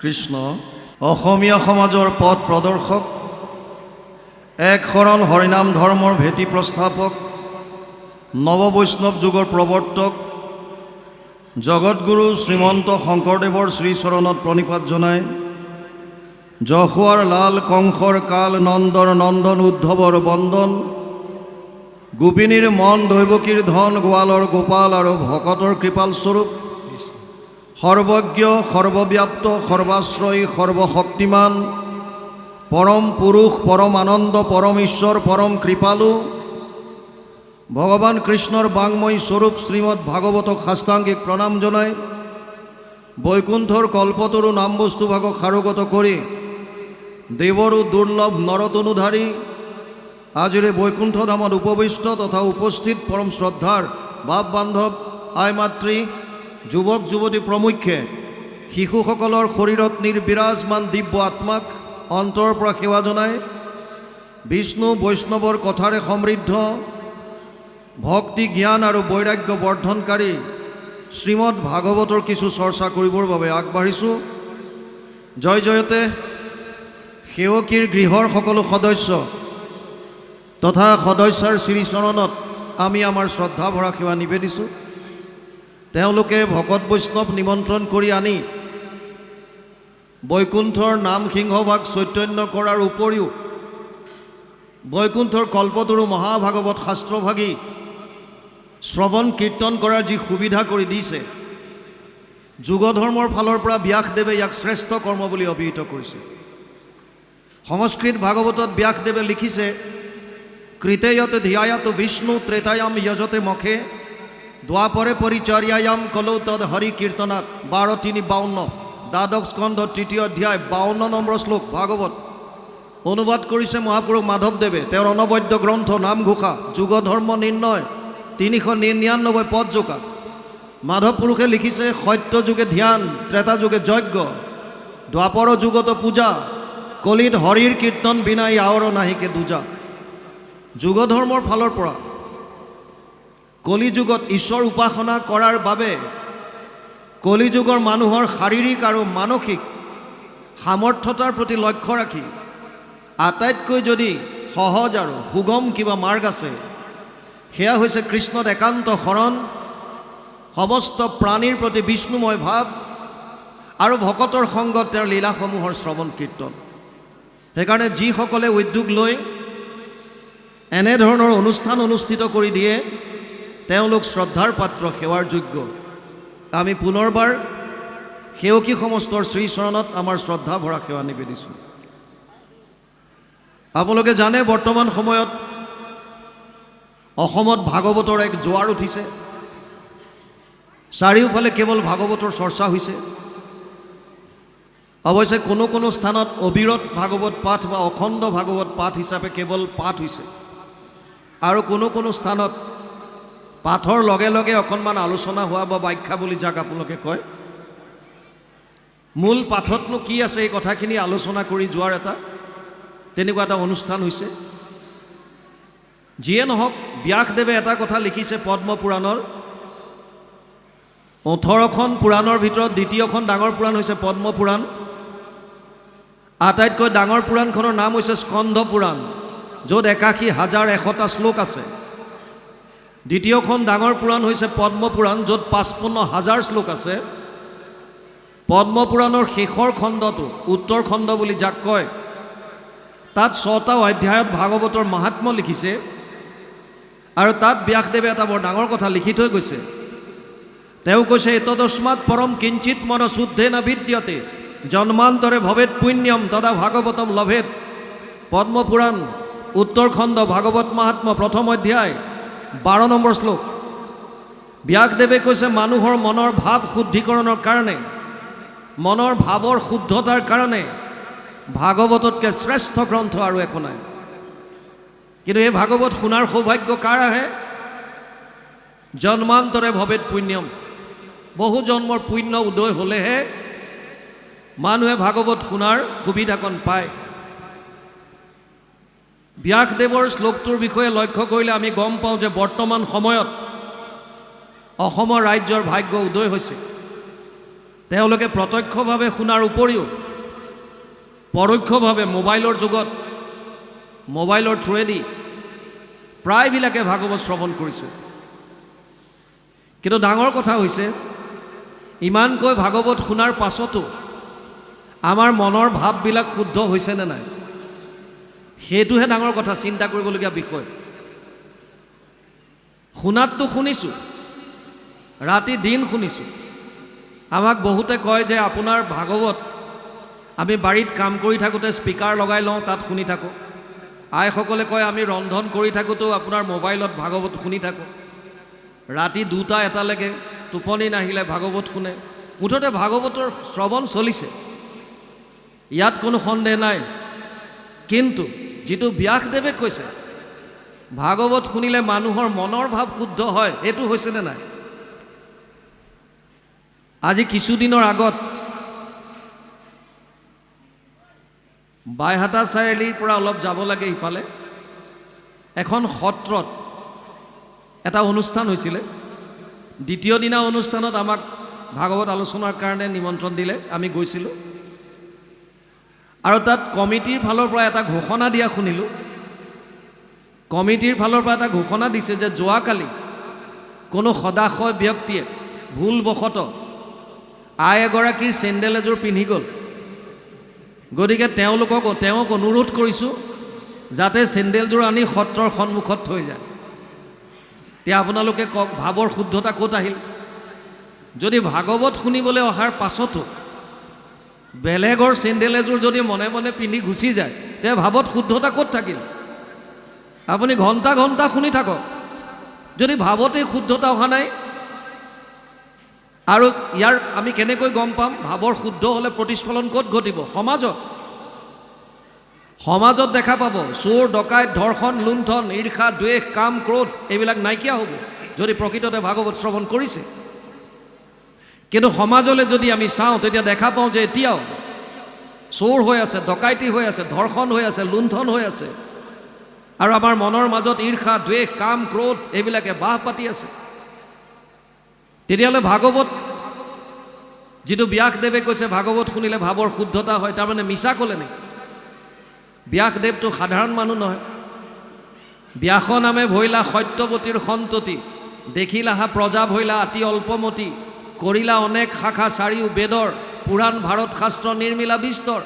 কৃষ্ণ অসমীয়া সমাজৰ পথ প্ৰদৰ্শক, এক শৰণ হৰিনাম ধৰ্মৰ ভেটি প্ৰস্থাপক, নৱবৈষ্ণৱ যুগৰ প্ৰৱৰ্তক, জগতগুৰু শ্ৰীমন্ত শংকৰদেৱৰ শ্ৰীচৰণত প্ৰণিপাত জনাই যশোৱাৰ লাল কংসৰ কাল নন্দৰ নন্দন উদ্ধৱৰ বন্দন, গোপিনীৰ মন দৈৱকীৰ ধন গোৱালৰ গোপাল আৰু ভকতৰ কৃপাল স্বৰূপ, সৰ্বজ্ঞ সৰ্বব্যাপ্ত সৰ্বাশ্ৰয়ী সৰ্বশক্তিমান পৰম পুৰুষ পৰম আনন্দ পৰম ঈশ্বৰ পৰম কৃপালু ভগৱান কৃষ্ণৰ বাংময়ী স্বৰূপ শ্ৰীমদ ভাগৱতক সাষ্টাংগিক প্ৰণাম জনাই বৈকুণ্ঠৰ কল্পতৰু নামবস্তুভাগক সাৰোগত কৰি দেৱৰো দুৰ্লভ নৰতনুধাৰী আজিৰে বৈকুণ্ঠ ধামত উপবিষ্ট তথা উপস্থিত পৰম শ্ৰদ্ধাৰ বাপ বান্ধৱ আই মাতৃ যুৱক যুৱতী প্ৰমুখ্যে শিশুসকলৰ শৰীৰত নিৰ্বিৰাজমান দিব্য আত্মাক অন্তৰৰ পৰা সেৱা জনাই বিষ্ণু বৈষ্ণৱৰ কথাৰে সমৃদ্ধ ভক্তি জ্ঞান আৰু বৈৰাগ্য বৰ্ধনকাৰী শ্ৰীমদ ভাগৱতৰ কিছু চৰ্চা কৰিবৰ বাবে আগবাঢ়িছোঁ। জয় জয়তে সেৱকীৰ গৃহৰ সকলো সদস্য তথা সদস্যাৰ শ্ৰীচৰণত আমি আমাৰ শ্ৰদ্ধা ভৰা সেৱা নিবেদিছোঁ। তেওঁলোকে ভকত বৈষ্ণৱ নিমন্ত্ৰণ কৰি আনি বৈকুণ্ঠৰ নাম সিংহভাগ চৈতন্য কৰাৰ উপৰিও বৈকুণ্ঠৰ কল্পতৰু মহাভাগৱত শাস্ত্ৰভাগী শ্ৰৱণ কীৰ্তন কৰাৰ যি সুবিধা কৰি দিছে, যুগধৰ্মৰ ফালৰ পৰা ব্যাসদেৱে ইয়াক শ্ৰেষ্ঠ কৰ্ম বুলি অভিহিত কৰিছে। সংস্কৃত ভাগৱতত ব্যাসদেৱে লিখিছে, কৃতেয়তে ধিয়ায়াত বিষ্ণু ত্ৰেতায়াম যজতে মখে দ্বাপৰে পৰিচৰ্যায়াম কলৌ তদ হৰি কীৰ্তনাত 12:3-52 দ্বাদশ স্কন্ধ 3য় অধ্যায় 52 নম্বৰ শ্লোক ভাগৱত অনুবাদ কৰিছে মহাপুৰুষ মাধৱদেৱে তেওঁৰ অনবদ্য গ্ৰন্থ নামঘোষা যুগ ধৰ্ম নিৰ্ণয় 399 পদ জোকা। মাধৱ পুৰুষে লিখিছে, সত্য যুগে ধ্যান, ত্ৰেতা যুগে যজ্ঞ, দ্বাপৰ যুগত পূজা, কলিত হৰিৰ কীৰ্তন বিনাই আৱৰ নাহিকে দূজা। যুগ ধৰ্মৰ ফালৰ পৰা কলি যুগত ঈশ্বৰ উপাসনা কৰাৰ বাবে কলি যুগৰ মানুহৰ শাৰীৰিক আৰু মানসিক সামৰ্থ্যতাৰ প্ৰতি লক্ষ্য ৰাখি আটাইতকৈ যদি সহজ আৰু সুগম কিবা মাৰ্গ আছে সেয়া হৈছে কৃষ্ণত একান্ত শৰণ, সমস্ত প্ৰাণীৰ প্ৰতি বিষ্ণুময় ভাৱ আৰু ভকতৰ সংগত তেওঁৰ লীলাসমূহৰ শ্ৰৱণ কীৰ্তন। সেইকাৰণে যিসকলে উদ্যোগ লৈ এনেধৰণৰ অনুষ্ঠান অনুষ্ঠিত কৰি দিয়ে তেওঁলোক শ্ৰদ্ধাৰ পাত্ৰ, সেৱাৰ যোগ্য। আমি পুনৰবাৰ সেৱকী সমস্তৰ শ্ৰীচৰণত আমাৰ শ্ৰদ্ধা ভৰা সেৱা নিবেদিছোঁ। আপোনালোকে জানে বৰ্তমান সময়ত অসমত ভাগৱতৰ এক জোৱাৰ উঠিছে। চাৰিওফালে কেৱল ভাগৱতৰ চৰ্চা হৈছে। অৱশ্যে কোনো কোনো স্থানত অবিৰত ভাগৱত পাঠ বা অখণ্ড ভাগৱত পাঠ হিচাপে কেৱল পাঠ হৈছে আৰু কোনো কোনো স্থানত পাঠৰ লগে লগে অকণমান আলোচনা হোৱা বা ব্যাখ্যা বুলি যাক আপোনালোকে কয়, মূল পাঠতনো কি আছে এই কথাখিনি আলোচনা কৰি যোৱাৰ তেনেকুৱা এটা অনুষ্ঠান হৈছে। যিয়ে নহওক, ব্যাসদেৱে এটা কথা লিখিছে পদ্মপুৰাণৰ 18খন পুৰাণৰ ভিতৰত দ্বিতীয়খন ডাঙৰ পুৰাণ হৈছে পদ্মপুৰাণ। আটাইতকৈ ডাঙৰ পুৰাণখনৰ নাম হৈছে স্কন্ধ পুৰাণ, য'ত 81,100টা শ্লোক আছে। দ্বিতীয়খন ডাঙৰ পুৰাণ হৈছে পদ্মপুৰাণ, য'ত 55,000 শ্লোক আছে। পদ্মপুৰাণৰ শেষৰ খণ্ডটো উত্তৰ খণ্ড বুলি যাক কয়, তাত 6টা অধ্যায়ত ভাগৱতৰ মাহাত্ম্য লিখিছে আৰু তাত ব্যাসদেৱে এটা বৰ ডাঙৰ কথা লিখি থৈ গৈছে। তেওঁ কৈছে, এতদস্মাৎ পৰম কিঞ্চিত মন শুদ্ধে ন বিদ্যতে জন্মান্তৰে ভৱেত পুণ্যম তদা ভাগৱতম লভেত। পদ্মপুৰাণ উত্তৰ খণ্ড ভাগৱত মাহাত্ম্য প্ৰথম অধ্যায় 12 নম্বৰ শ্লোক। ব্যাসদেৱে কৈছে, মানুহৰ মনৰ ভাৱ শুদ্ধিকৰণৰ কাৰণে, মনৰ ভাৱৰ শুদ্ধতাৰ কাৰণে ভাগৱততকৈ শ্ৰেষ্ঠ গ্ৰন্থ আৰু একো নাই। কিন্তু এই ভাগৱত শুনাৰ সৌভাগ্য কাৰ আহে? জন্মান্তৰে ভৱেত পুণ্যম, বহু জন্মৰ পুণ্য উদয় হ'লেহে মানুহে ভাগৱত শুনাৰ সুবিধাকণ পায়। ব্যাসদেৱৰ শ্লোকটোৰ বিষয়ে লক্ষ্য কৰিলে আমি গম পাওঁ যে বৰ্তমান সময়ত অসমৰ ৰাজ্যৰ ভাগ্য উদয় হৈছে। তেওঁলোকে প্ৰত্যক্ষভাৱে শুনাৰ উপৰিও পৰোক্ষভাৱে মোবাইলৰ যুগত মোবাইলৰ থ্ৰুৱেদি প্ৰায়বিলাকে ভাগৱত শ্ৰৱণ কৰিছে। কিন্তু ডাঙৰ কথা হৈছে ইমানকৈ ভাগৱত শুনাৰ পাছতো আমাৰ মনৰ ভাৱবিলাক শুদ্ধ হৈছে নে নাই, সেইটোহে ডাঙৰ কথা, চিন্তা কৰিবলগীয়া বিষয়। শুনাততো শুনিছোঁ, ৰাতি দিন শুনিছোঁ। আমাক বহুতে কয় যে আপোনাৰ ভাগৱত আমি বাৰীত কাম কৰি থাকোঁতে স্পীকাৰ লগাই লওঁ, তাত শুনি থাকোঁ। আইসকলে কয় আমি ৰন্ধন কৰি থাকোঁতেও আপোনাৰ মোবাইলত ভাগৱত শুনি থাকোঁ। ৰাতি 2টা-1টালৈকে টোপনি নাহিলে ভাগৱত শুনে। মুঠতে ভাগৱতৰ শ্ৰৱণ চলিছে, ইয়াত কোনো সন্দেহ নাই। কিন্তু যিটো ব্যাসদেৱে কৈছে ভাগৱত শুনিলে মানুহৰ মনৰ ভাৱ শুদ্ধ হয়, এইটো হৈছেনে নাই? আজি কিছুদিনৰ আগত বাইহাটা চাৰিআলিৰ পৰা অলপ যাব লাগে ইফালে এখন সত্ৰত এটা অনুষ্ঠান হৈছিলে। দ্বিতীয় দিনা অনুষ্ঠানত আমাক ভাগৱত আলোচনাৰ কাৰণে নিমন্ত্ৰণ দিলে, আমি গৈছিলোঁ। আৰু তাত কমিটিৰ ফালৰ পৰা এটা ঘোষণা দিয়া শুনিলোঁ। কমিটিৰ ফালৰ পৰা এটা ঘোষণা দিছে যে যোৱাকালি কোনো সদাশয় ব্যক্তিয়ে ভুলবশতঃ আই এগৰাকীৰ চেণ্ডেল এযোৰ পিন্ধি গ'ল। গতিকে তেওঁক অনুৰোধ কৰিছোঁ যাতে চেণ্ডেলযোৰ আনি সত্ৰৰ সন্মুখত থৈ যায়। এতিয়া আপোনালোকে কওক, ভাৱৰ শুদ্ধতা ক'ত আহিল? যদি ভাগৱত শুনিবলৈ অহাৰ পাছতো বেলেগৰ চেণ্ডেল এযোৰ যদি মনে মনে পিন্ধি গুচি যায়, তে ভাৱত শুদ্ধতা ক'ত থাকিল? আপুনি ঘণ্টা ঘণ্টা শুনি থাকক, যদি ভাৱতেই শুদ্ধতা অহা নাই। আৰু ইয়াৰ আমি কেনেকৈ গম পাম ভাৱৰ শুদ্ধ হ'লে প্ৰতিস্ফলন ক'ত ঘটিব? সমাজত দেখা পাব। চোৰ, ডকাইত, ধৰ্ষণ, লুণ্ঠন, ঈৰ্ষা, দ্বেষ, কাম, ক্ৰোধ এইবিলাক নাইকিয়া হ'ব যদি প্ৰকৃততে ভাগৱত শ্ৰৱণ কৰিছে। কিন্তু সমাজলৈ যদি আমি চাওঁ তেতিয়া দেখা পাওঁ যে এতিয়াও চোৰ হৈ আছে, ডকাইতি হৈ আছে, ধৰ্ষণ হৈ আছে, লুণ্ঠন হৈ আছে। আৰু আমাৰ মনৰ মাজত ঈৰ্ষা, দ্বেষ, কাম, ক্ৰোধ এইবিলাকে বাহ পাতি আছে। তেতিয়াহ'লে ভাগৱত যিটো ব্যাসদেৱে কৈছে ভাগৱত শুনিলে ভাৱৰ শুদ্ধতা হয়, তাৰমানে মিছা ক'লে নেকি? ব্যাসদেৱটো সাধাৰণ মানুহ নহয়। ব্যাস নামে ভৈলা সত্যৱতীৰ সন্ততি, দেখিলাহা প্ৰজা ভৈলা অতি অল্পমতি, কৰিলা অনেক শাখা চাৰিও বেদৰ, পুৰাণ ভাৰত শাস্ত্ৰ নিৰ্মিলা বিস্তৰ।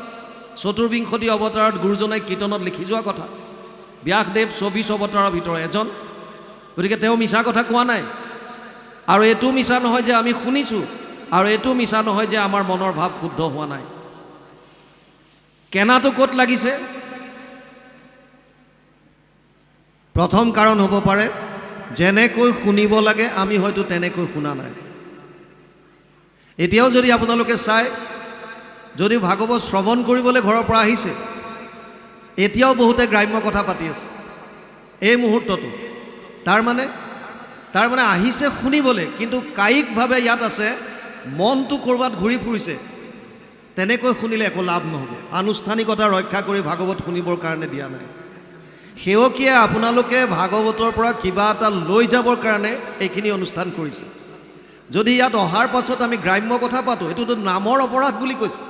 চতুৰ্বিংশতি অৱতাৰত গুৰুজনাই কীৰ্তনত লিখি যোৱা কথা। ব্যাসদেৱ 24 অৱতাৰৰ ভিতৰত এজন, গতিকে তেওঁ মিছা কথা কোৱা নাই। আৰু এইটো মিছা নহয় যে আমি শুনিছোঁ, আৰু এইটো মিছা নহয় যে আমাৰ মনৰ ভাৱ শুদ্ধ হোৱা নাই। কেনাটো ক'ত লাগিছে? প্ৰথম কাৰণ হ'ব পাৰে যেনেকৈ শুনিব লাগে আমি হয়তো তেনেকৈ শুনা নাই। এতিয়াও যদি আপোনালোকে চাই, যদি ভাগৱত শ্ৰৱণ কৰিবলৈ ঘৰৰ পৰা আহিছে, এতিয়াও বহুতে গ্ৰাম্য কথা পাতি আছে এই মুহূৰ্তটো। তাৰমানে আহিছে শুনিবলৈ, কিন্তু কায়িকভাৱে ইয়াত আছে, মনটো ক'ৰবাত ঘূৰি ফুৰিছে। তেনেকৈ শুনিলে একো লাভ নহ'ব। আনুষ্ঠানিকতা ৰক্ষা কৰি ভাগৱত শুনিবৰ কাৰণে দিয়া নাই। সেৱকীয়ে আপোনালোকে ভাগৱতৰ পৰা কিবা এটা লৈ যাবৰ কাৰণে এইখিনি অনুষ্ঠান কৰিছে। যদি ইয়াত অহাৰ পাছত আমি গ্ৰাম্য কথা পাতোঁ, এইটোতো নামৰ অপৰাধ বুলি কৈছে,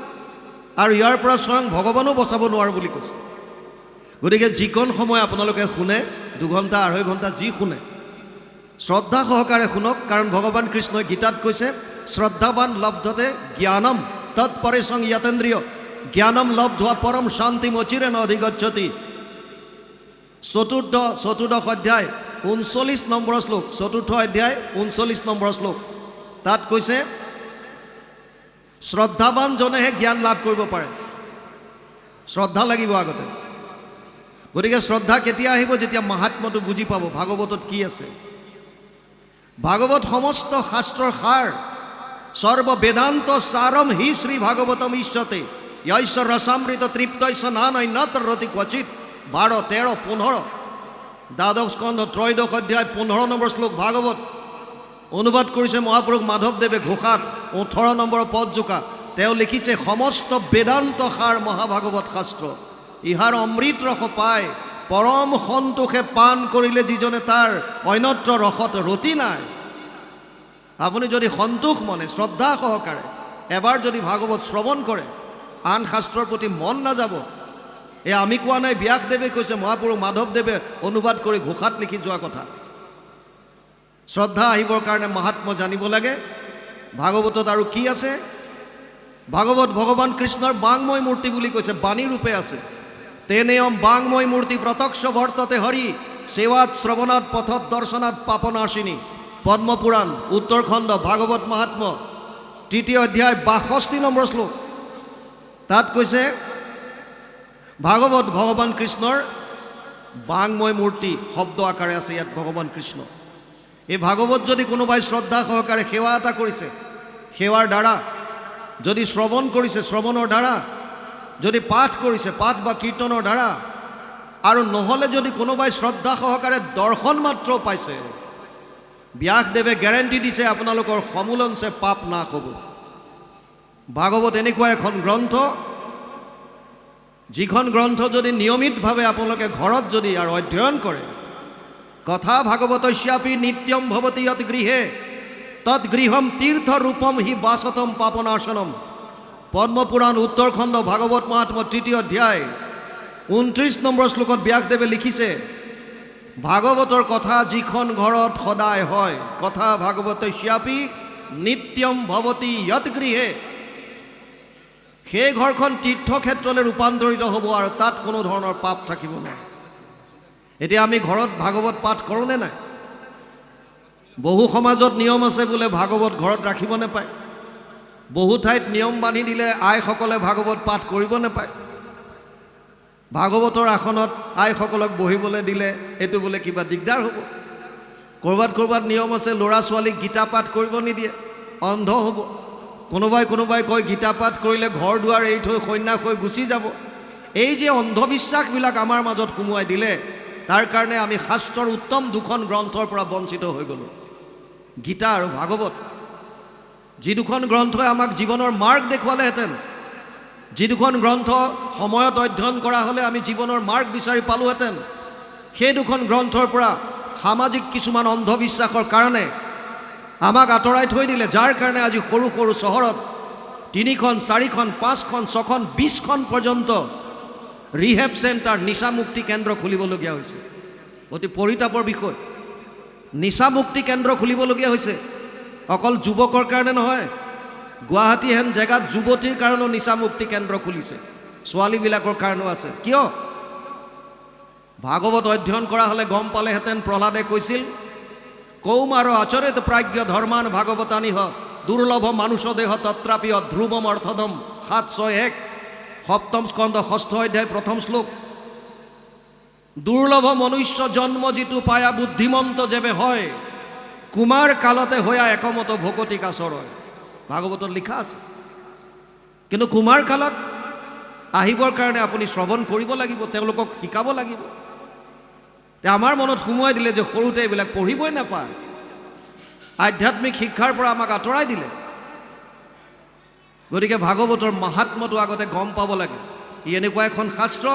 আৰু ইয়াৰ পৰা স্বয়ং ভগৱানো বচাব নোৱাৰোঁ বুলি কৈছে। গতিকে যিকণ সময় আপোনালোকে শুনে, 2 ঘণ্টা 2.5 ঘণ্টা যি শুনে, শ্ৰদ্ধা সহকাৰে শুনক। কাৰণ ভগৱান কৃষ্ণই গীতাত কৈছে শ্ৰদ্ধাৱান লব্ধতে জ্ঞানম তৎপৰেশং য়তেন্দ্ৰিয় জ্ঞানম লব্ধোৱা পৰম শান্তিম অচিৰেণ অধিগচ্ছতি। চতুৰ্দশ অধ্যায় 39 নম্বৰ শ্লোক, 4ৰ্থ অধ্যায় 39 নম্বৰ শ্লোক। তাত কৈছে শ্ৰদ্ধাৱানজনেহে জ্ঞান লাভ কৰিব পাৰে। শ্ৰদ্ধা লাগিব আগতে। গতিকে শ্ৰদ্ধা কেতিয়া আহিব? যেতিয়া মাহাত্ম্যটো বুজি পাব ভাগৱতত কি আছে। ভাগৱত সমস্ত শাস্ত্ৰৰ সাৰ, সৰ্ব বেদান্ত সাৰম হি শ্ৰী ভাগৱতম ইষ্যতে য়ৈশ্বৰ ৰসামৃত তৃপ্তৈশ্য নানৈন্যত্ৰ ৰতি ক্বচিত। 12, 13, 15 দ্বাদশ স্কন্ধ 3য় অধ্যায় 15 নম্বৰ শ্লোক ভাগৱত অনুবাদ কৰিছে মহাপুৰুষ মাধৱদেৱে ঘোষাত 18 নম্বৰ পদজোকা। তেওঁ লিখিছে সমস্ত বেদান্ত সাৰ মহাভাগৱত শাস্ত্ৰ, ইহাৰ অমৃত ৰস পায় পৰম সন্তোষে পান কৰিলে যিজনে তাৰ অন্যত্ৰ ৰসত ৰতি নাই। আপুনি যদি সন্তোষ মনে শ্ৰদ্ধা সহকাৰে এবাৰ যদি ভাগৱত শ্ৰৱণ কৰে আন শাস্ত্ৰৰ প্ৰতি মন নাযাব। এই আমি কোৱা নাই, ব্যাসদেৱে কৈছে, মহাপুৰুষ মাধৱদেৱে অনুবাদ কৰি ঘোষাত লিখি যোৱা কথা। শ্ৰদ্ধা আহিবৰ কাৰণে মাহাত্ম্য জানিব লাগে। ভাগৱতত আৰু কি আছে? ভাগৱত ভগৱান কৃষ্ণৰ বাংময় মূৰ্তি বুলি কৈছে, বাণী ৰূপে আছে। তেনেয়ম বাংময় মূৰ্তি প্ৰত্যক্ষ বৰ্ততে হৰি সেৱাত শ্ৰৱণাত পথত দৰ্শনাত পাপনাশিনী। পদ্মপুৰাণ উত্তৰখণ্ড ভাগৱত মাহাত্ম্য ৩য় অধ্যায় ৬২ নম্বৰ শ্লোক। তাত কৈছে ভাগৱত ভগৱান কৃষ্ণৰ বাংময় মূৰ্তি শব্দ আকাৰে আছে ইয়াত ভগৱান কৃষ্ণ। এই ভাগৱত যদি কোনোবাই শ্ৰদ্ধা সহকাৰে সেৱা এটা কৰিছে, সেৱাৰ দ্বাৰা যদি শ্ৰৱণ কৰিছে, শ্ৰৱণৰ দ্বাৰা যদি পাঠ কৰিছে, পাঠ বা কীৰ্তনৰ দ্বাৰা, আৰু নহ'লে যদি কোনোবাই শ্ৰদ্ধা সহকাৰে দৰ্শন মাত্ৰ পাইছে, ব্যাসদেৱে গেৰেণ্টি দিছে আপোনালোকৰ সমূলনছে পাপ নাশ হ'ব। ভাগৱত এনেকুৱা এখন গ্ৰন্থ, যিখন গ্ৰন্থ যদি নিয়মিতভাৱে আপোনালোকে ঘৰত যদি আৰু অধ্যয়ন কৰে, কথা ভাগৱতস্যাপি নিত্যম ভৱতি যৎ গৃহে তৎ গৃহম তীৰ্থ ৰূপম হি বাসতম পাপনাশনম। পদ্মপুৰাণ উত্তৰখণ্ড ভাগৱত মাহাত্ম্য ৩য় অধ্যায় ২৯ নম্বৰ শ্লোকত ব্যাসদেৱে লিখিছে, ভাগৱতৰ কথা যিখন ঘৰত সদায় হয়, কথা ভাগৱতস্যাপি নিত্যম ভৱতি যৎ গৃহে, সেই ঘৰখন তীৰ্থক্ষেত্ৰলৈ ৰূপান্তৰিত হ'ব আৰু তাত কোনো ধৰণৰ পাপ থাকিব নোৱাৰে। এতিয়া আমি ঘৰত ভাগৱত পাঠ কৰোঁনে নাই? বহু সমাজত নিয়ম আছে বোলে ভাগৱত ঘৰত ৰাখিব নাপায়। বহু ঠাইত নিয়ম বান্ধি দিলে আইসকলে ভাগৱত পাঠ কৰিব নাপায়। ভাগৱতৰ আসনত আইসকলক বহিবলৈ দিলে এইটো বোলে কিবা দিগদাৰ হ'ব। ক'ৰবাত ক'ৰবাত নিয়ম আছে ল'ৰা ছোৱালীক গীতা পাঠ কৰিব নিদিয়ে, অন্ধ হ'ব। কোনোবাই কয় গীতা পাঠ কৰিলে ঘৰ দুৱাৰ এৰি থৈ সন্ন্যাস হৈ গুচি যাব। এই যে অন্ধবিশ্বাসবিলাক আমাৰ মাজত সোমোৱাই দিলে, তাৰ কাৰণে আমি শাস্ত্ৰৰ উত্তম দুখন গ্ৰন্থৰ পৰা বঞ্চিত হৈ গ'লোঁ, গীতা আৰু ভাগৱত। যি দুখন গ্ৰন্থই আমাক জীৱনৰ মাৰ্গ দেখুৱালেহেঁতেন, যি দুখন গ্ৰন্থ সময়ত অধ্যয়ন কৰা হ'লে আমি জীৱনৰ মাৰ্গ বিচাৰি পালোহেঁতেন, সেই দুখন গ্ৰন্থৰ পৰা সামাজিক কিছুমান অন্ধবিশ্বাসৰ কাৰণে আমাক আঁতৰাই থৈ দিলে, যাৰ কাৰণে আজি সৰু সৰু চহৰত ৩খন ৪খন ৫খন ৬খন ২০খন পৰ্যন্ত ৰিহেব চেণ্টাৰ, নিচামুক্তি কেন্দ্ৰ খুলিবলগীয়া হৈছে। অতি পৰিতাপৰ বিষয়, নিচামুক্তি কেন্দ্ৰ খুলিবলগীয়া হৈছে। অকল যুৱকৰ কাৰণে নহয়, গুৱাহাটী হেন জেগাত যুৱতীৰ কাৰণেও নিচামুক্তি কেন্দ্ৰ খুলিছে, ছোৱালীবিলাকৰ কাৰণেও আছে। কিয়? ভাগৱত অধ্যয়ন কৰা হ'লে গম পালেহেঁতেন, প্ৰহ্লাদে কৈছিল, কৌমাৰ আচৰিত প্ৰাজ্ঞ ধৰ্মান ভাগৱতানিহ দুৰ্লভ মানুষ দেহ তত্ৰাপি ধ্ৰুৱম অৰ্থদম ৭৬১ সপ্তম স্কন্ধ ৬ষ্ঠ অধ্যায় ১ম শ্লোক। দুৰ্লভ মনুষ্য জন্ম যিটো পায়া বুদ্ধিমন্ত যেবে হয়, কুমাৰ কালতে হয়া একমত ভকতি কাছৰ হয়। ভাগৱতত লিখা আছে। কিন্তু কুমাৰ কালত আহিবৰ কাৰণে আপুনি শ্ৰৱণ কৰিব লাগিব, তেওঁলোকক শিকাব লাগিব। আমাৰ মনত সোমোৱাই দিলে যে সৰুতে এইবিলাক পঢ়িবই নাপায়, আধ্যাত্মিক শিক্ষাৰ পৰা আমাক আঁতৰাই দিলে। গতিকে ভাগৱতৰ মাহাত্ম্যটো আগতে গম পাব লাগে। ই এনেকুৱা এখন শাস্ত্ৰ,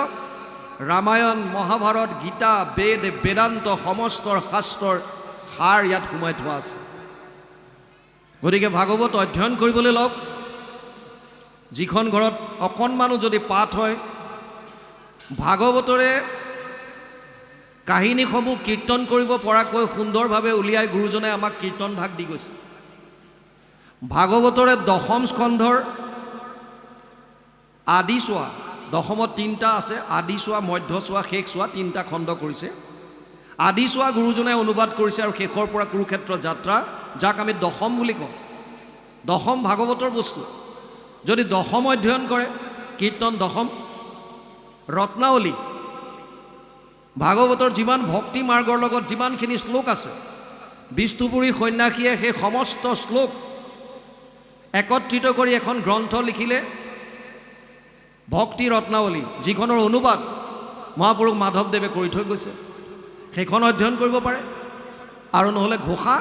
ৰামায়ণ মহাভাৰত গীতা বেদ বেদান্ত সমস্তৰ শাস্ত্ৰৰ সাৰ ইয়াত সোমাই থোৱা আছে। গতিকে ভাগৱত অধ্যয়ন কৰিবলৈ লওক। যিখন ঘৰত অকণমানো যদি পাঠ হয়, ভাগৱতৰে কাহিনীসমূহ কীৰ্তন কৰিব পৰাকৈ সুন্দৰভাৱে উলিয়াই গুৰুজনে আমাক কীৰ্তন ভাগ দি গৈছে। ভাগৱতৰে ১০ম স্কন্ধৰ আদি চোৱা, ১০মত ৩টা আছে, আদি চোৱা, মধ্য চোৱা, শেষ চোৱা, ৩টা খণ্ড কৰিছে। আদি চোৱা গুৰুজনে অনুবাদ কৰিছে, আৰু শেষৰ পৰা কুৰুক্ষেত্ৰ যাত্ৰা, যাক আমি ১০ম বুলি কওঁ। ১০ম ভাগৱতৰ বস্তু। যদি ১০ম অধ্যয়ন কৰে, কীৰ্তন ১০ম, ৰত্নাৱলী, ভাগৱতৰ যিমান ভক্তি মাৰ্গৰ লগত যিমানখিনি শ্লোক আছে, বিষ্ণুপুৰী সন্ন্যাসীয়ে সেই সমস্ত শ্লোক একত্ৰিত কৰি এখন গ্ৰন্থ লিখিলে, ভক্তি ৰত্নাৱলী, যিখনৰ অনুবাদ মহাপুৰুষ মাধৱদেৱে কৰি থৈ গৈছে। সেইখন অধ্যয়ন কৰিব পাৰে। আৰু নহ'লে ঘোষা,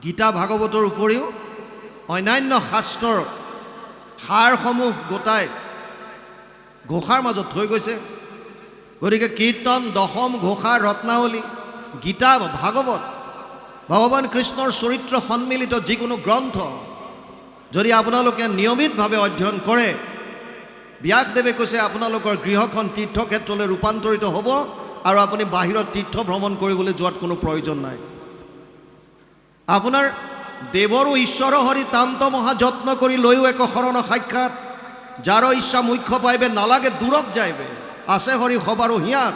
গীতা ভাগৱতৰ উপৰিও অন্যান্য শাস্ত্ৰৰ সাৰসমূহ গোটাই ঘোষাৰ মাজত থৈ গৈছে। গতিকে কীৰ্তন ১০ম, ঘোষা, ৰত্নাৱলী, গীতা, ভাগৱত, ভগৱান কৃষ্ণৰ চৰিত্ৰ সন্মিলিত যিকোনো গ্ৰন্থ যদি আপোনালোকে নিয়মিতভাৱে অধ্যয়ন কৰে, ব্যাসদেৱে কৈছে আপোনালোকৰ গৃহখন তীৰ্থক্ষেত্ৰলৈ ৰূপান্তৰিত হ'ব আৰু আপুনি বাহিৰত তীৰ্থ ভ্ৰমণ কৰিবলৈ যোৱাত কোনো প্ৰয়োজন নাই। আপোনাৰ দেৱৰো ঈশ্বৰ হৰি তান্ত মহা যত্ন কৰি লৈও এক শৰণ সাক্ষাৎ, যাৰ ইচ্ছা মুখ্য পাইবে নালাগে দূৰত যাইবে, আছে হৰি সবাৰো হিয়াত,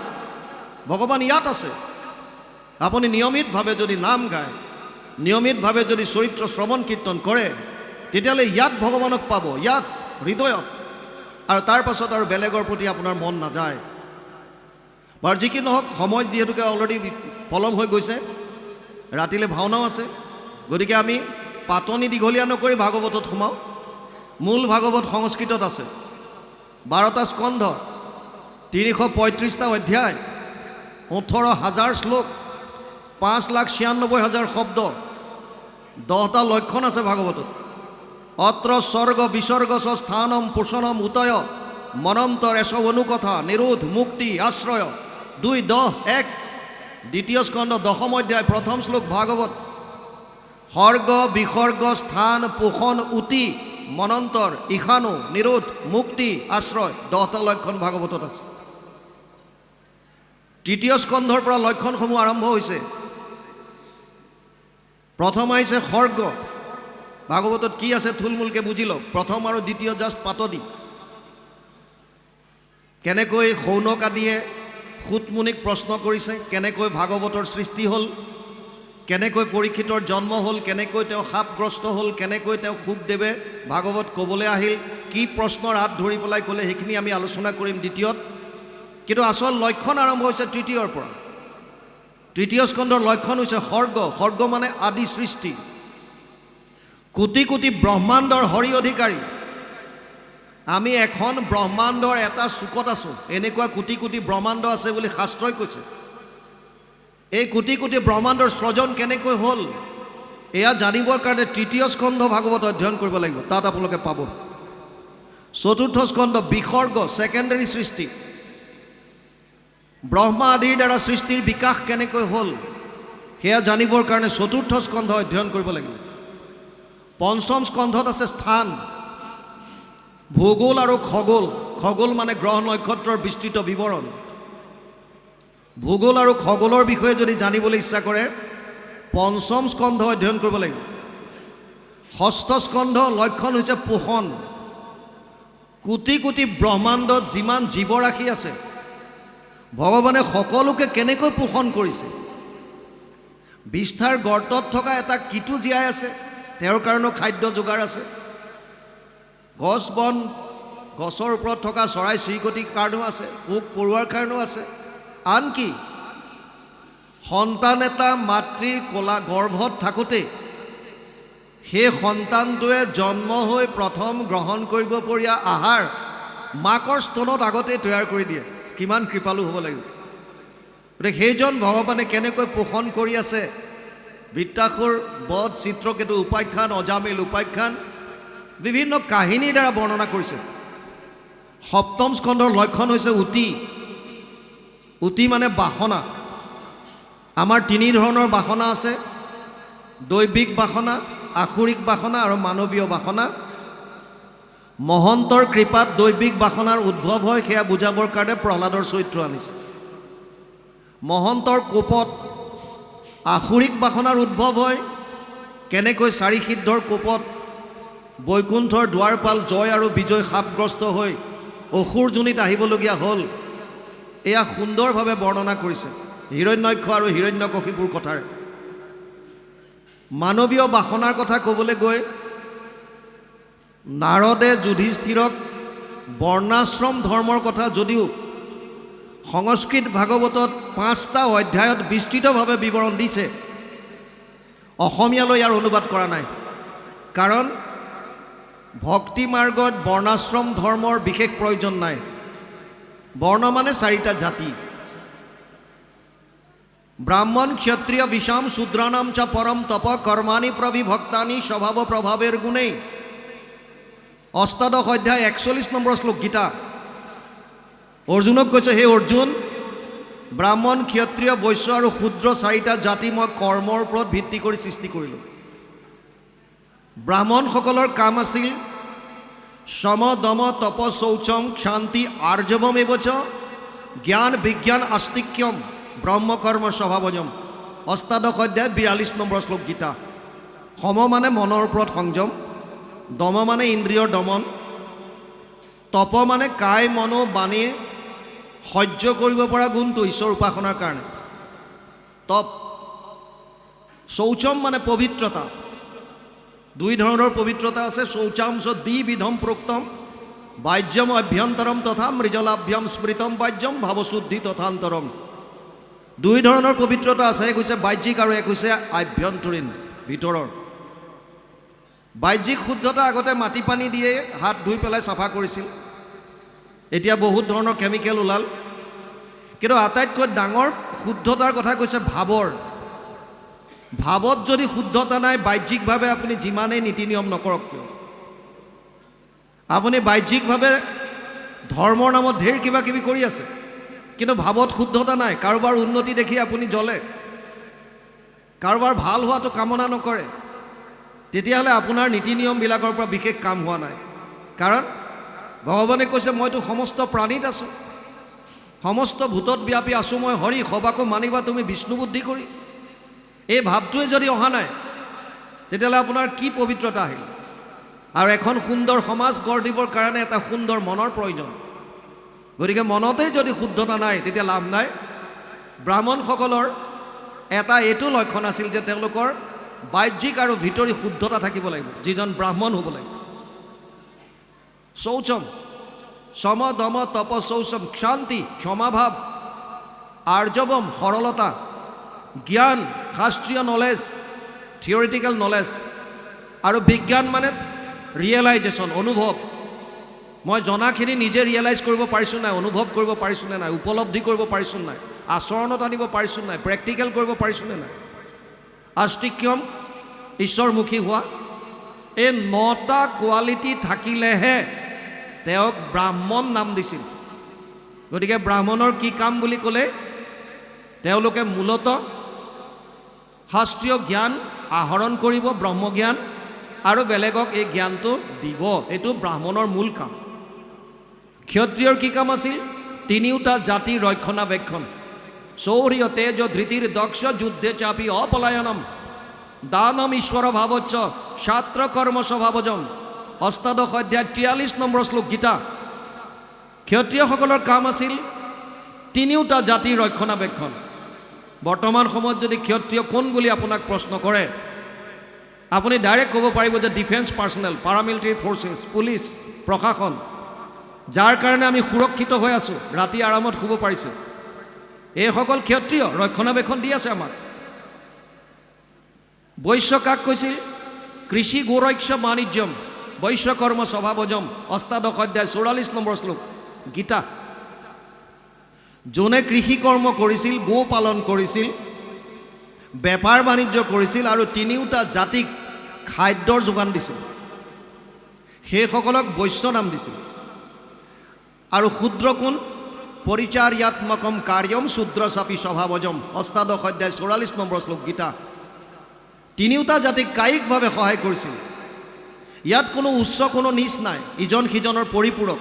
ভগৱান ইয়াত আছে। আপুনি নিয়মিতভাৱে যদি নাম গায়, নিয়মিতভাৱে যদি চৰিত্ৰ শ্ৰৱণ কীৰ্তন কৰে, তেতিয়াহ'লে ইয়াত ভগৱানক পাব, ইয়াত হৃদয়ত, আৰু তাৰ পাছত আৰু বেলেগৰ প্ৰতি আপোনাৰ মন নাযায়। বাৰু যি কি নহওক, সময় যিহেতুকে অলৰেডি পলম হৈ গৈছে, ৰাতিলৈ ভাওনাও আছে, গতিকে আমি পাতনি দীঘলীয়া নকৰি ভাগৱতত সোমাওঁ। মূল ভাগৱত সংস্কৃতত আছে, 12টা স্কন্ধ, 335টা অধ্যায়, 18,000 শ্লোক, 5,96,000 শব্দ, 10টা লক্ষণ আছে ভাগৱতত। অত্ৰ স্বৰ্গ বিসৰ্গ স্থানম পোষণম উতয় মনন্তৰ এসব অনুকথা নিৰোধ মুক্তি আশ্ৰয় 2, 10, 1। দ্বিতীয় স্কন্ধ 10ম অধ্যায় 1ম শ্লোক ভাগৱত। সৰ্গ বিসৰ্গ স্থান পোষণ উতি মনন্তৰ ঈশানু নিৰোধ মুক্তি আশ্ৰয়, 10টা লক্ষণ ভাগৱতত আছে। তৃতীয় স্কন্ধৰ পৰা লক্ষণসমূহ আৰম্ভ হৈছে। প্ৰথম আহিছে সৰ্গ। ভাগৱতত কি আছে থুলমূলকৈ বুজি লওক। প্ৰথম আৰু দ্বিতীয় জাষ্ট পাতনি। কেনেকৈ শৌনক আদিয়ে সুতমুনিক প্ৰশ্ন কৰিছে, কেনেকৈ ভাগৱতৰ সৃষ্টি হ'ল, কেনেকৈ পৰীক্ষিতৰ জন্ম হ'ল, কেনেকৈ তেওঁ সাপগ্ৰস্ত হ'ল, কেনেকৈ তেওঁ শুকদেৱে ভাগৱত ক'বলৈ আহিল, কি প্ৰশ্নৰ হাত ধৰি পেলাই ক'লে, সেইখিনি আমি আলোচনা কৰিম দ্বিতীয়ত। কিন্তু আচল লক্ষণ আৰম্ভ হৈছে তৃতীয়ৰ পৰা। তৃতীয় স্কন্ধৰ লক্ষণ হৈছে সৰ্গ। সৰ্গ মানে আদি সৃষ্টি। কোটি কোটি ব্ৰহ্মাণ্ডৰ হৰি অধিকাৰী। আমি এখন ব্ৰহ্মাণ্ডৰ এটা চুকত আছোঁ, এনেকুৱা কোটি কোটি ব্ৰহ্মাণ্ড আছে বুলি শাস্ত্ৰই কৈছে। এই কোটি কোটি ব্ৰহ্মাণ্ডৰ সৃজন কেনেকৈ হ'ল, এয়া জানিবৰ কাৰণে তৃতীয় স্কন্ধ ভাগৱত অধ্যয়ন কৰিব লাগিব, তাত আপোনালোকে পাব। চতুৰ্থ স্কন্ধ বিসৰ্গ, ছেকেণ্ডাৰী সৃষ্টি। ব্ৰহ্মা আদিৰ দ্বাৰা সৃষ্টিৰ বিকাশ কেনেকৈ হ'ল, সেয়া জানিবৰ কাৰণে চতুৰ্থ স্কন্ধ অধ্যয়ন কৰিব লাগিব। পঞ্চম স্কন্ধত আছে স্থান, ভূগোল আৰু খগোল। খগোল মানে গ্ৰহ নক্ষত্ৰৰ বিস্তৃত বিৱৰণ। ভূগোল আৰু খগোলৰ বিষয়ে যদি জানিবলৈ ইচ্ছা কৰে, পঞ্চম স্কন্ধ অধ্যয়ন কৰিব লাগিব। ষষ্ঠ স্কন্ধ লক্ষণ হৈছে পোষণ। কোটি কোটি ব্ৰহ্মাণ্ডত যিমান জীৱৰাশি আছে, ভগৱানে সকলোকে কেনেকৈ পোষণ কৰিছে। বিষ্ঠাৰ গৰ্তত থকা এটা কীটো জীয়াই আছে, তেওঁৰ কাৰণেও খাদ্য যোগাৰ আছে। গছ বন, গছৰ ওপৰত থকা চৰাই চিৰিকটিৰ কাৰণেও আছে, পোক পৰুৱাৰ কাৰণেও আছে। আনকি সন্তান এটা মাতৃৰ কোলা গৰ্ভত থাকোঁতে সেই সন্তানটোৱে জন্ম হৈ প্ৰথম গ্ৰহণ কৰিব পৰীয়া আহাৰ মাকৰ স্তনত আগতেই তৈয়াৰ কৰি দিয়ে। কিমান কৃপালু হ'ব লাগিব। গতিকে সেইজন ভগৱানে কেনেকৈ পোষণ কৰি আছে, বৃত্তাসুৰ বধ, চিত্ৰকেতু উপাখ্যান, অজামিল উপাখ্যান, বিভিন্ন কাহিনীৰ দ্বাৰা বৰ্ণনা কৰিছে। সপ্তম স্কন্ধৰ লক্ষণ হৈছে উতি। উতি মানে বাসনা। আমাৰ তিনি ধৰণৰ বাসনা আছে, দৈবিক বাসনা, আসুৰিক বাসনা আৰু মানৱীয় বাসনা। মহন্তৰ কৃপাত দৈবিক বাসনাৰ উদ্ভৱ হয়, সেয়া বুজাবৰ কাৰণে প্ৰহ্লাদৰ চৰিত্ৰ আনিছে। মহন্তৰ কোপত আসুৰিক বাসনাৰ উদ্ভৱ হয়, কেনেকৈ চাৰি সিদ্ধৰ কোপত বৈকুণ্ঠৰ দুৱাৰপাল জয় আৰু বিজয় সাপগ্ৰস্ত হৈ অসুৰ যোনিত আহিবলগীয়া হ'ল, এয়া সুন্দৰভাৱে বৰ্ণনা কৰিছে হিৰণ্যক্ষ আৰু হিৰণ্যকশিপুৰ কথাৰে। মানৱীয় বাসনাৰ কথা ক'বলৈ গৈ নাৰদে যুধিষ্ঠিৰক বৰ্ণাশ্ৰম ধৰ্মৰ কথা যদিও সংস্কৃত ভাগৱতত 5টা অধ্যায়ত বিস্তৃতভাৱে বিৱৰণ দিছে, অসমীয়ালৈ ইয়াৰ অনুবাদ কৰা নাই। কাৰণ ভক্তি মাৰ্গত বৰ্ণাশ্ৰম ধৰ্মৰ বিশেষ প্ৰয়োজন নাই। বৰ্ণ মানে 4টা জাতি। ব্ৰাহ্মণ ক্ষত্ৰিয় বিষাম শূদ্ৰানাম চ পৰম তপ কৰ্মাণি প্ৰবিভক্তানি স্বভাৱ প্ৰভাৱেৰ গুণেই। অষ্টাদশ অধ্যায় 41 নম্বৰ শ্লোক গীতা। অৰ্জুনক কৈছে, হে অৰ্জুন, ব্ৰাহ্মণ ক্ষত্ৰিয় বৈশ্য আৰু শূদ্ৰ 4টা জাতি মই কৰ্মৰ ওপৰত ভিত্তি কৰি সৃষ্টি কৰিলোঁ। ব্ৰাহ্মণসকলৰ কাম আছিল সম দম তপ শৌচম শান্তি আৰ্জৱম এবচ জ্ঞান বিজ্ঞান আস্তিক্যম ব্ৰহ্মকৰ্ম স্বভাৱজম। অষ্টাদশ অধ্যায় 42 নম্বৰ শ্লোক গীতা। সম মানে মনৰ ওপৰত সংযম, দম মানে ইন্দ্ৰিয়ৰ দমন, তপ মানে কায় মনো বাণীৰ সহ্য কৰিব পৰা গুণটো ঈশ্বৰ উপাসনাৰ কাৰণে তপ। শৌচম মানে পবিত্ৰতা। দুই ধৰণৰ পবিত্ৰতা আছে। শৌচাংশ দ্বিবিধম প্ৰোক্তম বাহ্যম অভ্যন্তৰম তথা মৃজলাভ্যম স্মৃতম বাহ্যম ভাৱশুদ্ধি তথান্তৰম। দুই ধৰণৰ পবিত্ৰতা আছে, এক হৈছে বাহ্যিক আৰু এক হৈছে আভ্যন্তৰীণ ভিতৰৰ। বাহ্যিক শুদ্ধতা আগতে মাটি পানী দিয়ে হাত ধুই পেলাই চাফা কৰিছিল, এতিয়া বহুত ধৰণৰ কেমিকেল ওলাল। কিন্তু আটাইতকৈ ডাঙৰ শুদ্ধতাৰ কথা কৈছে ভাৱৰ। ভাৱত যদি শুদ্ধতা নাই, বাহ্যিকভাৱে আপুনি যিমানেই নীতি নিয়ম নকৰক কিয়, আপুনি বাহ্যিকভাৱে ধৰ্মৰ নামত ঢেৰ কিবা কিবি কৰি আছে, কিন্তু ভাৱত শুদ্ধতা নাই। কাৰোবাৰ উন্নতি দেখি আপুনি জ্বলে, কাৰোবাৰ ভাল হোৱাটো কামনা নকৰে, তেতিয়াহ'লে আপোনাৰ নীতি নিয়মবিলাকৰ পৰা বিশেষ কাম হোৱা নাই। কাৰণ ভগৱানে কৈছে মইতো সমস্ত প্ৰাণীত আছোঁ, সমস্ত ভূতত ব্যাপী আছোঁ মই হৰি, সবাকো মানিবা তুমি বিষ্ণু বুদ্ধি কৰি। এই ভাৱটোৱে যদি অহা নাই, তেতিয়াহ'লে আপোনাৰ কি পবিত্ৰতা আহিল? আৰু এখন সুন্দৰ সমাজ গঢ় দিবৰ কাৰণে এটা সুন্দৰ মনৰ প্ৰয়োজন। গতিকে মনতেই যদি শুদ্ধতা নাই, তেতিয়া লাভ নাই। ব্ৰাহ্মণসকলৰ এটা এইটো লক্ষণ আছিল যে তেওঁলোকৰ বাহ্যিক আৰু ভিতৰি শুদ্ধতা থাকিব লাগিব, যিজন ব্ৰাহ্মণ হ'ব লাগিব। শৌচম সম দম তপ শৌচম শান্তি ক্ষমাভাৱ আৰ্জৱম সৰলতা জ্ঞান শাস্ত্ৰীয় নলেজ থিয়ৰিটিকেল নলেজ আৰু বিজ্ঞান মানে ৰিয়েলাইজেশ্যন অনুভৱ। মই জনাখিনি নিজে ৰিয়েলাইজ কৰিব পাৰিছোঁ নাই, অনুভৱ কৰিব পাৰিছোঁ নে নাই, উপলব্ধি কৰিব পাৰিছোঁ নাই, আচৰণত আনিব পাৰিছোঁ নাই, প্ৰেক্টিকেল কৰিব পাৰিছোঁ নে নাই। আস্তিক্যম ঈশ্বৰমুখী হোৱা। এই 9টা কোৱালিটি থাকিলেহে তেওঁক ব্ৰাহ্মণ নাম দিছিল। গতিকে ব্ৰাহ্মণৰ কি কাম বুলি ক'লে, তেওঁলোকে মূলতঃ শাস্ত্ৰীয় জ্ঞান আহৰণ কৰিব, ব্ৰহ্মজ্ঞান, আৰু বেলেগক এই জ্ঞানটো দিব। এইটো ব্ৰাহ্মণৰ মূল কাম। ক্ষত্ৰিয়ৰ কি কাম আছিল? তিনিওটা জাতিৰ ৰক্ষণাবেক্ষণ। শৌৰ্য তেজ ধৃতিৰ দক্ষ যুদ্ধে চাপি অপলায়নম দানম ঈশ্বৰ ভাৱচ্চ ছাত্ৰ কৰ্ম স্বভাৱজম। অষ্টাদশ অধ্যায় 43 নম্বৰ শ্লোক গীতা। ক্ষত্ৰিয়সকলৰ কাম আছিল তিনিওটা জাতিৰ ৰক্ষণাবেক্ষণ। বৰ্তমান সময়ত যদি ক্ষত্ৰিয় কোন বুলি আপোনাক প্ৰশ্ন কৰে, আপুনি ডাইৰেক্ট ক'ব পাৰিব যে ডিফেন্স পাৰ্চনেল, পাৰামিলিটাৰী ফ'ৰ্চেছ, পুলিচ, প্ৰশাসন, যাৰ কাৰণে আমি সুৰক্ষিত হৈ আছোঁ, ৰাতি আৰামত শুব পাৰিছোঁ। এইসকল ক্ষত্ৰিয় ৰক্ষণাবেক্ষণ দি আছে আমাক। বৈশ্য কাক কৈছিল? কৃষি গোৰক্ষ বাণিজ্যম বৈশ্যকৰ্ম স্বভাৱজম। অষ্টাদশ অধ্যায় 44 নম্বৰ শ্লোক গীতা। যোনে কৃষি কৰ্ম কৰিছিল, গো পালন কৰিছিল, বেপাৰ বাণিজ্য কৰিছিল আৰু তিনিওটা জাতিক খাদ্যৰ যোগান দিছিল, সেইসকলক বৈশ্য নাম দিছিল। আৰু শূদ্ৰ কোন? পৰিচাৰ্যাত্মকম কাৰ্যম শূদ্ৰ চাপি স্বভাৱজম। অষ্টাদশ অধ্যায় 44 নম্বৰ শ্লোক গীতা। তিনিওটা জাতিক কায়িকভাৱে সহায় কৰিছিল। ইয়াত কোনো উচ্চ কোনো নিচ নাই, ইজন সিজনৰ পৰিপূৰক।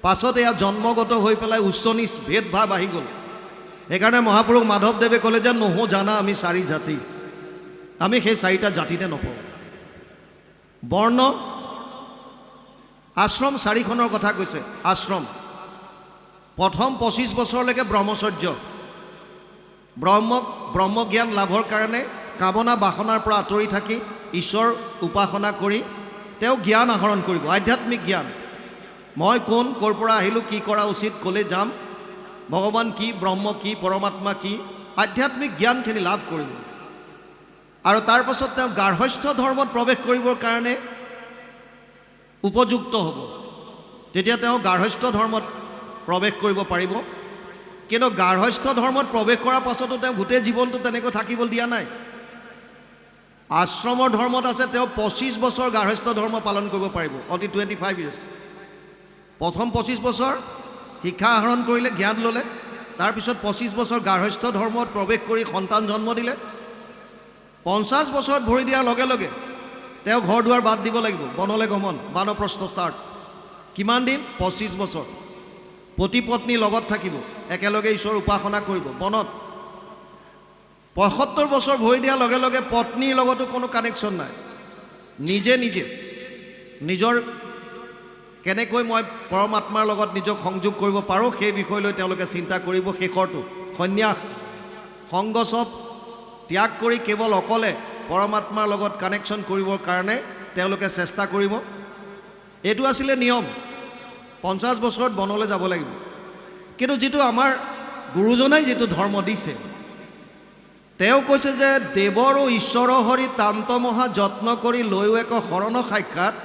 পাছত এয়া জন্মগত হৈ পেলাই উচ্চ নিচ ভেদভাৱ আহি গ'ল। সেইকাৰণে মহাপুৰুষ মাধৱদেৱে ক'লে যে নহো জানা আমি 4 জাতি, আমি সেই 4টা জাতিতে নপওঁ। বৰ্ণ আশ্ৰম 4খনৰ কথা কৈছে। আশ্ৰম প্ৰথম 25 বছৰলৈকে ব্ৰহ্মচৰ্য, ব্ৰহ্মজ্ঞান লাভৰ কাৰণে কামনা বাসনাৰ পৰা আঁতৰি থাকি ঈশ্বৰ উপাসনা কৰি তেওঁ জ্ঞান আহৰণ কৰিব, আধ্যাত্মিক জ্ঞান। মই কোন, ক'ৰ পৰা আহিলোঁ, কি কৰা উচিত, ক'লৈ যাম, ভগৱান কি, ব্ৰহ্ম কি, পৰমাত্মা কি, আধ্যাত্মিক জ্ঞানখিনি লাভ কৰিব। আৰু তাৰ পাছত তেওঁ গাৰ্হস্থ্য ধৰ্মত প্ৰৱেশ কৰিবৰ কাৰণে উপযুক্ত হ'ব। তেতিয়া তেওঁ গাৰ্হস্থ্য ধৰ্মত প্ৰৱেশ কৰিব পাৰিব। কিন্তু গাৰ্হস্থ্য ধৰ্মত প্ৰৱেশ কৰাৰ পাছতো তেওঁ গোটেই জীৱনটো তেনেকৈ থাকিবলৈ দিয়া নাই। আশ্ৰমৰ ধৰ্মত আছে তেওঁ 25 বছৰ গাৰ্হস্থ্য ধৰ্ম পালন কৰিব পাৰিব, অতি 25 years। প্ৰথম 25 বছৰ শিক্ষা আহৰণ কৰিলে, জ্ঞান ল'লে, তাৰপিছত 25 বছৰ গাৰ্হস্থ্য ধৰ্মত প্ৰৱেশ কৰি সন্তান জন্ম দিলে। 50 বছৰত ভৰি দিয়াৰ লগে লগে তেওঁ ঘৰ দুৱাৰ বাদ দিব লাগিব, বনলৈ গমন, বানপ্ৰস্থ ষ্টাৰ্ট। কিমান দিন? 25 বছৰ। পতি পত্নী লগত থাকিব, একেলগে ঈশ্বৰ উপাসনা কৰিব বনত। 75 বছৰ ভৰি দিয়াৰ লগে লগে পত্নীৰ লগতো কোনো কানেকশ্যন নাই। নিজে নিজে নিজৰ কেনেকৈ মই পৰমাত্মাৰ লগত নিজক সংযোগ কৰিব পাৰোঁ সেই বিষয় লৈ তেওঁলোকে চিন্তা কৰিব। শেষৰটো সন্ন্যাস, সংগ চব ত্যাগ কৰি কেৱল অকলে পৰমাত্মাৰ লগত কানেকশ্যন কৰিবৰ কাৰণে তেওঁলোকে চেষ্টা কৰিব। এইটো আছিলে নিয়ম। 50 বছৰত বনলৈ যাব লাগিব। কিন্তু যিটো আমাৰ গুৰুজনাই যিটো ধৰ্ম দিছে, তেওঁ কৈছে যে দেৱৰ ঈশ্বৰ হৰি তান্ত মহা যত্ন কৰি লৈও এক শৰণ সাক্ষাৎ,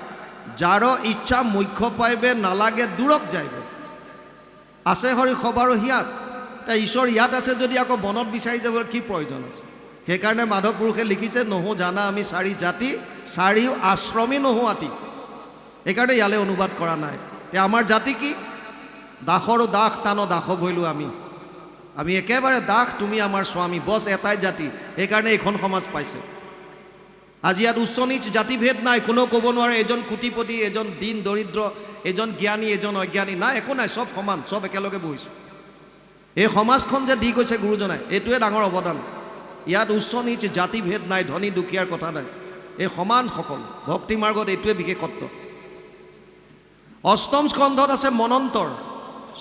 যাৰ ইচ্ছা মুখ্য পাইবে নালাগে দূৰত যাইবে। আছে হৰি সবাৰো হিয়াত। ঈশ্বৰ ইয়াত আছে যদি আকৌ বনত বিচাৰি যাবৰ কি প্ৰয়োজন আছে? সেইকাৰণে মাধৱ পুৰুষে লিখিছে, নহো জানা আমি চাৰি জাতি, চাৰিও আশ্ৰমী নহো আতি। সেইকাৰণে ইয়ালৈ অনুবাদ কৰা নাই। আমাৰ জাতি কি? দাসৰো দাস টানো দাস ভৈলো আমি একেবাৰে দাস, তুমি আমাৰ স্বামী, বছ এটাই জাতি। সেইকাৰণে এইখন সমাজ পাইছে। আজি ইয়াত উচ্চ নীচ জাতিভেদ নাই। কোনেও ক'ব নোৱাৰে এজন কোটিপতি, এজন দীন দৰিদ্ৰ, এজন জ্ঞানী, এজন অজ্ঞানী, নাই, একো নাই, চব সমান, চব একেলগে বহিছোঁ। এই সমাজখন যে দি গৈছে গুৰুজনাই, এইটোৱে ডাঙৰ অৱদান। ইয়াত উচ্চ নীচ জাতিভেদ নাই, ধনী দুখীয়াৰ কথা নাই, এই সমান সকল। ভক্তি মাৰ্গত এইটোৱে বিশেষত্ব। অষ্টম স্কন্ধত আছে মনন্তৰ।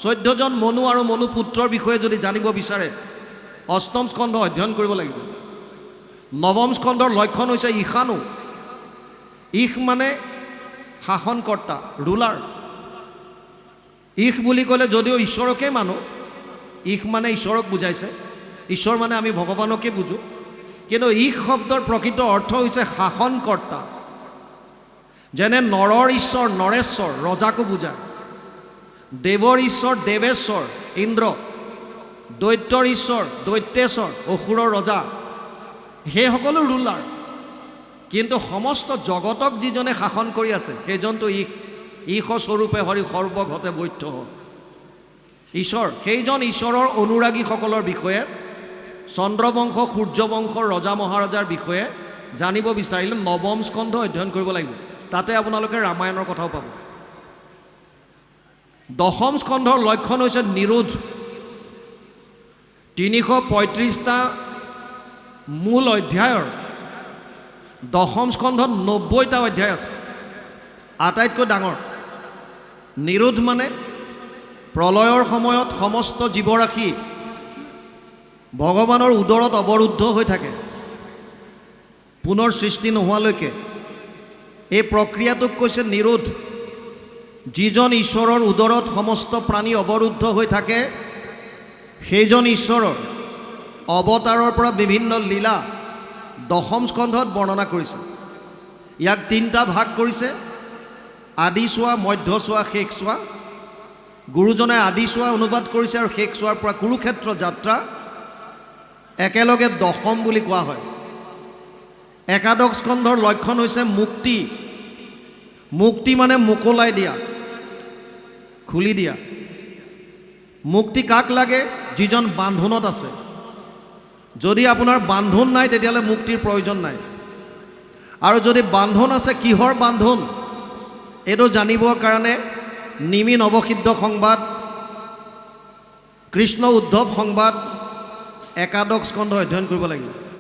14 জন মনু আৰু মনু পুত্ৰৰ বিষয়ে যদি জানিব বিচাৰে অষ্টম স্কন্ধ অধ্যয়ন কৰিব লাগিব। নৱম স্কন্ধৰ লক্ষণ হৈছে ঈশানু। ঈশ মানে শাসনকৰ্তা, ৰুলাৰ। ঈশ বুলি ক'লে যদিও ঈশ্বৰকে মানো, ঈশ মানে ঈশ্বৰক বুজাইছে, ঈশ্বৰ মানে আমি ভগৱানকে বুজোঁ। কিন্তু ঈশ শব্দৰ প্ৰকৃত অৰ্থ হৈছে শাসনকৰ্তা। যেনে নৰৰ ঈশ্বৰ নৰেশ্বৰ, ৰজাকো বুজায়। দেৱৰ ঈশ্বৰ দেৱেশ্বৰ, ইন্দ্ৰ। দৈত্যৰ ঈশ্বৰ দৈত্যেশ্বৰ, অসুৰৰ ৰজা। সেইসকলো ৰুলাৰ। কিন্তু সমস্ত জগতক যিজনে শাসন কৰি আছে সেইজনটো ঈশ। ঈশ স্বৰূপে হৰি সৰ্বঘতে বৈধ্য ঈশ্বৰ। সেইজন ঈশ্বৰৰ অনুৰাগীসকলৰ বিষয়ে, চন্দ্ৰবংশ সূৰ্যবংশৰ ৰজা মহাৰজাৰ বিষয়ে জানিব বিচাৰিলে নৱম স্কন্ধ অধ্যয়ন কৰিব লাগিব। তাতে আপোনালোকে ৰামায়ণৰ কথাও পাব। দশম স্কন্ধৰ লক্ষণ হৈছে নিৰোধ। 335টা মূল অধ্যায়ৰ দশম স্কন্ধত 90টা অধ্যায় আছে। আটাইতকৈ ডাঙৰ নিৰোধ মানে প্ৰলয়ৰ সময়ত সমস্ত জীৱৰাশি ভগৱানৰ উদৰত অৱৰুদ্ধ হৈ থাকে পুনৰ সৃষ্টি নোহোৱালৈকে। এই প্ৰক্ৰিয়াটোক কৈছে নিৰোধ। যিজন ঈশ্বৰৰ উদৰত সমস্ত প্ৰাণী অৱৰুদ্ধ হৈ থাকে সেইজন ঈশ্বৰৰ অৱতাৰৰ পৰা বিভিন্ন লীলা দশম স্কন্ধত বৰ্ণনা কৰিছে। ইয়াক 3টা ভাগ কৰিছে, আদি চোৱা, মধ্য চোৱা, শেষ চোৱা। গুৰুজনাই আদি চোৱা অনুবাদ কৰিছে আৰু শেষ চোৱাৰ পৰা কুৰুক্ষেত্ৰ যাত্ৰা একেলগে দশম বুলি কোৱা হয়। একাদশ স্কন্ধৰ লক্ষণ হৈছে মুক্তি। মুক্তি মানে মোকলাই দিয়া, খুলি দিয়া। মুক্তি কাক লাগে? যিজন বান্ধোনত আছে। যদি আপোনাৰ বান্ধোন নাই তেতিয়াহ'লে মুক্তিৰ প্ৰয়োজন নাই। আৰু যদি বান্ধোন আছে, কিহৰ বান্ধোন এইটো জানিবৰ কাৰণে নিমি নৱসিদ্ধ সংবাদ, কৃষ্ণ উদ্ধৱ সংবাদ, একাদশ স্কন্ধ অধ্যয়ন কৰিব লাগিব।